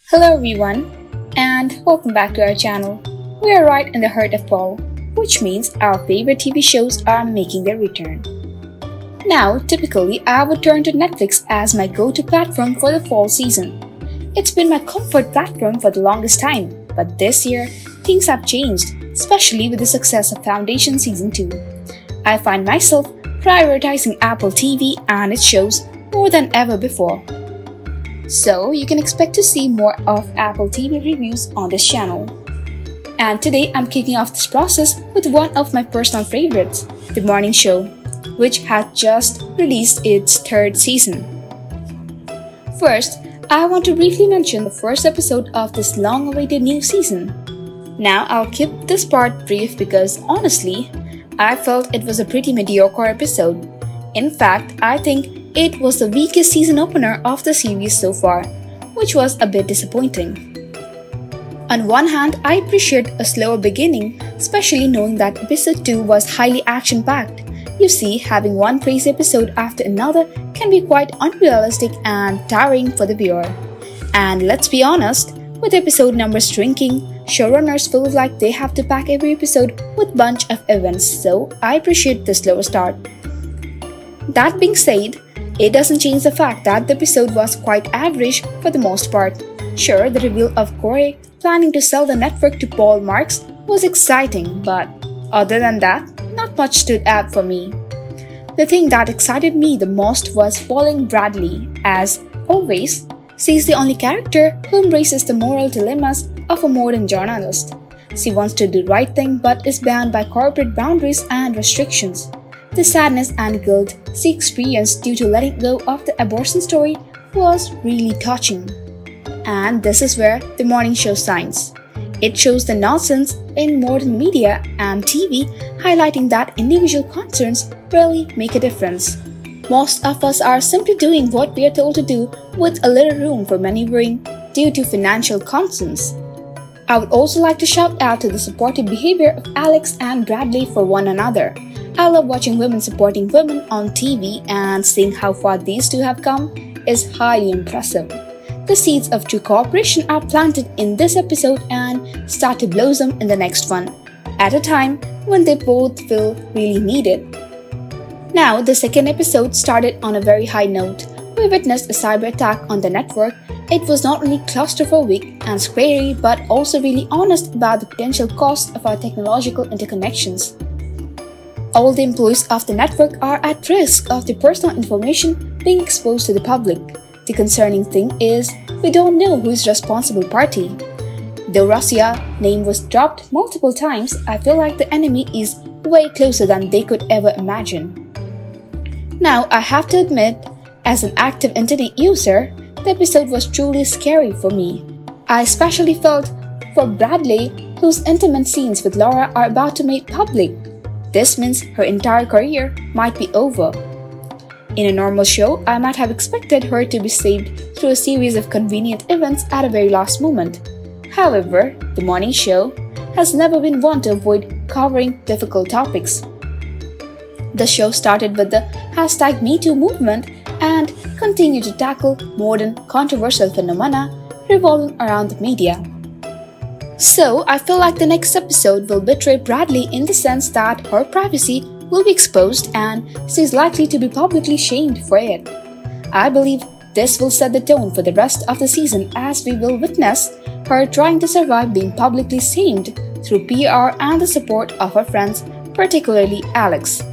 Hello everyone, and welcome back to our channel. We are right in the heart of fall, which means our favorite TV shows are making their return. Now, typically, I would turn to Netflix as my go-to platform for the fall season. It's been my comfort platform for the longest time, but this year, things have changed, especially with the success of Foundation Season 2. I find myself prioritizing Apple TV and its shows more than ever before. So, you can expect to see more of Apple TV reviews on this channel. And today I'm kicking off this process with one of my personal favorites, The Morning Show, which has just released its third season. First, I want to briefly mention the first episode of this long-awaited new season. Now, I'll keep this part brief because honestly, I felt it was a pretty mediocre episode. In fact, I think it was the weakest season opener of the series so far, which was a bit disappointing. On one hand, I appreciate a slower beginning, especially knowing that episode 2 was highly action-packed. You see, having one crazy episode after another can be quite unrealistic and tiring for the viewer. And let's be honest, with episode numbers shrinking, showrunners feel like they have to pack every episode with a bunch of events, so I appreciate the slower start. That being said, it doesn't change the fact that the episode was quite average for the most part. Sure, the reveal of Corey planning to sell the network to Paul Marks was exciting, but other than that, not much stood out for me. The thing that excited me the most was Pauline Bradley, as always, she's the only character who embraces the moral dilemmas of a modern journalist. She wants to do the right thing but is bound by corporate boundaries and restrictions. The sadness and guilt she experienced due to letting go of the abortion story was really touching. And this is where The Morning Show shines. It shows the nonsense in modern media and TV, highlighting that individual concerns really make a difference. Most of us are simply doing what we are told to do with a little room for maneuvering due to financial concerns. I would also like to shout out to the supportive behavior of Alex and Bradley for one another. I love watching women supporting women on TV, and seeing how far these two have come is highly impressive. The seeds of true cooperation are planted in this episode and start to blossom in the next one, at a time when they both feel really needed. Now, the second episode started on a very high note. We witnessed a cyber attack on the network. It was not only claustrophobic and scary, but also really honest about the potential cost of our technological interconnections. All the employees of the network are at risk of their personal information being exposed to the public. The concerning thing is, we don't know who is the responsible party. Though Russia's name was dropped multiple times, I feel like the enemy is way closer than they could ever imagine. Now, I have to admit, as an active internet user, the episode was truly scary for me. I especially felt for Bradley, whose intimate scenes with Laura are about to be made public. This means her entire career might be over. In a normal show, I might have expected her to be saved through a series of convenient events at a very last moment. However, The Morning Show has never been one to avoid covering difficult topics. The show started with the #MeToo movement and continued to tackle modern controversial phenomena revolving around the media. So, I feel like the next episode will betray Bradley in the sense that her privacy will be exposed and she is likely to be publicly shamed for it. I believe this will set the tone for the rest of the season, as we will witness her trying to survive being publicly shamed through PR and the support of her friends, particularly Alex.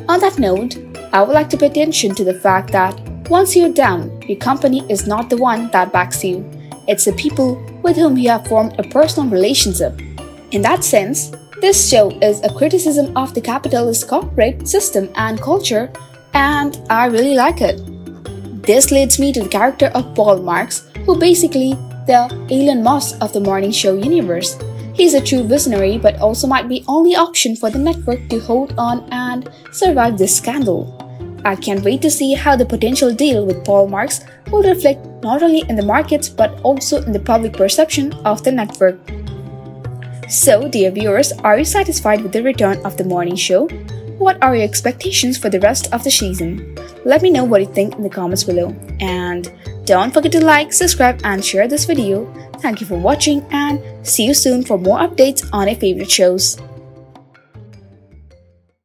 On that note, I would like to pay attention to the fact that once you're down, your company is not the one that backs you. It's the people with whom you have formed a personal relationship. In that sense, this show is a criticism of the capitalist corporate system and culture, and I really like it. This leads me to the character of Paul Marks, who basically the Elon Musk of the Morning Show universe. He's a true visionary, but also might be only option for the network to hold on and survive this scandal. I can't wait to see how the potential deal with Paul Marks will reflect not only in the markets but also in the public perception of the network. So, dear viewers, are you satisfied with the return of The Morning Show? What are your expectations for the rest of the season? Let me know what you think in the comments below. And Don't forget to like, subscribe and share this video. Thank you for watching and see you soon for more updates on our favorite shows.